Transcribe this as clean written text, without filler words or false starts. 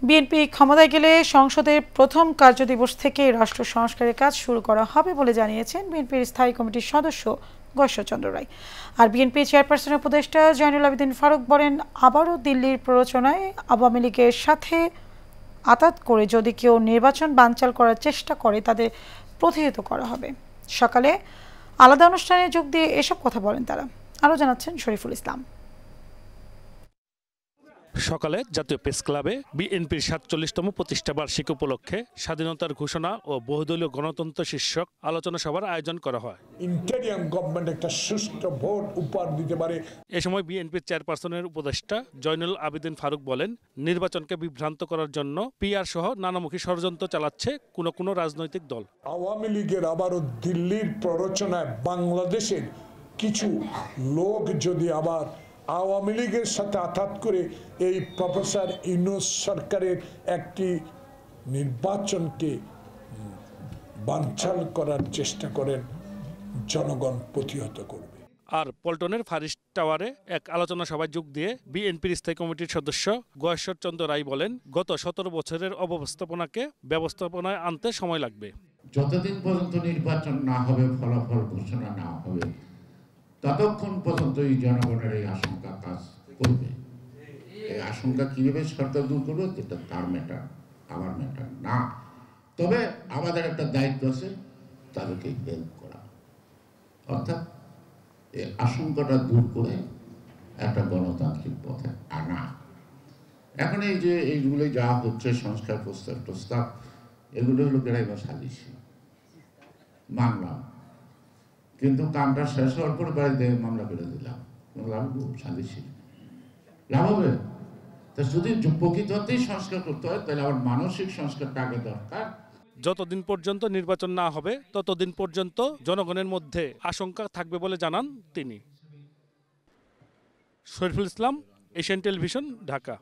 BNP ক্ষমতায় গেলে সংসদের প্রথম কার্যদিবস থেকে রাষ্ট্র সংস্কারের কাজ শুরু করা হবে বলে জানিয়েছেন বিএনপির স্থায়ী কমিটির সদস্য গয়েশ্বরচন্দ্র রায়। আর বিএনপি চেয়ারপারসনের উপদেষ্টা জয়নুল আবেদিন ফারুক বলেন, আবারও দিল্লির প্ররোচনায় আওয়ামী লীগের সাথে আঁতাত করে যদি কেউ নির্বাচন বানচাল করার চেষ্টা করে তাদের প্রতিহত করা হবে। সকালে আলাদা অনুষ্ঠানে যোগ দিয়ে এসব কথা বলেন তারা। আরও জানাচ্ছেন শরীফুল ইসলাম। সকালে জাতীয় প্রেস ক্লাবে বিএনপির ৪৭তম প্রতিষ্ঠা বার্ষিকী উপলক্ষে স্বাধীনতার ঘোষণা ও বহুদলীয় গণতন্ত্র শীর্ষক আলোচনা সভার আয়োজন করা হয়। ইন্টেরিয়াম গভর্নমেন্ট একটা সুষ্ঠু ভোট উপহার দিতে পারে। এ সময় বিএনপির চেয়ারপারসনের উপদেষ্টা জয়নুল আবেদিন ফারুক বলেন, নির্বাচনকে বিভ্রান্ত করার জন্য পিআর সহ নানামুখী ষড়যন্ত্র চালাচ্ছে কোনো রাজনৈতিক দল। আওয়ামী লীগের আবারও দিল্লির প্ররোচনায় বাংলাদেশের কিছু লোক যদি আবার আওয়ামী লীগের সাথে আঘাত করে এই প্রফেসর ইউনূস সরকারের একটি নির্বাচনকে বানচাল করার চেষ্টা করেন, জনগণ প্রতিহত করবে। আর পল্টনের ফারিস টাওয়ারে এক আলোচনা সভায় যোগ দিয়ে বিএনপির স্থায়ী কমিটির সদস্য গয়েশ্বরচন্দ্র রায় বলেন, গত ১৭ বছরের অব্যবস্থাপনাকে ব্যবস্থাপনায় আনতে সময় লাগবে। যতদিন পর্যন্ত নির্বাচন না হবে, ফলাফল ঘোষণা না হবে, ততক্ষণ পর্যন্ত এই জনগণের এই আশঙ্কা কাজ করবে। এই আশঙ্কা কিভাবে সরকার দূর করবে এটা তার ম্যাটার, আমার ম্যাটার না। তবে আমাদের একটা দায়িত্ব আছে তাদেরকে হেল্প করা, অর্থাৎ এই আশঙ্কাটা দূর করে একটা গণতান্ত্রিক পথে আনা। এখন এই যে এইগুলো যা হচ্ছে সংস্কার প্রস্তাব এগুলো হলো বেড়াইবা সালিশি মামলা, কিন্তু কামটা শেষ হওয়ার পরে বাড়িতে মামলা করে দিলাম, লাভ সালিশি লাভ হবে। তা যদি প্রকৃত অর্থেই সংস্কার করতে হয় তাহলে আমার মানসিক সংস্কারটা আগে দরকার। যতদিন পর্যন্ত নির্বাচন না হবে ততদিন পর্যন্ত জনগণের মধ্যে আশঙ্কা থাকবে বলে জানান তিনি। Shariful Islam, Asian television, Dhaka.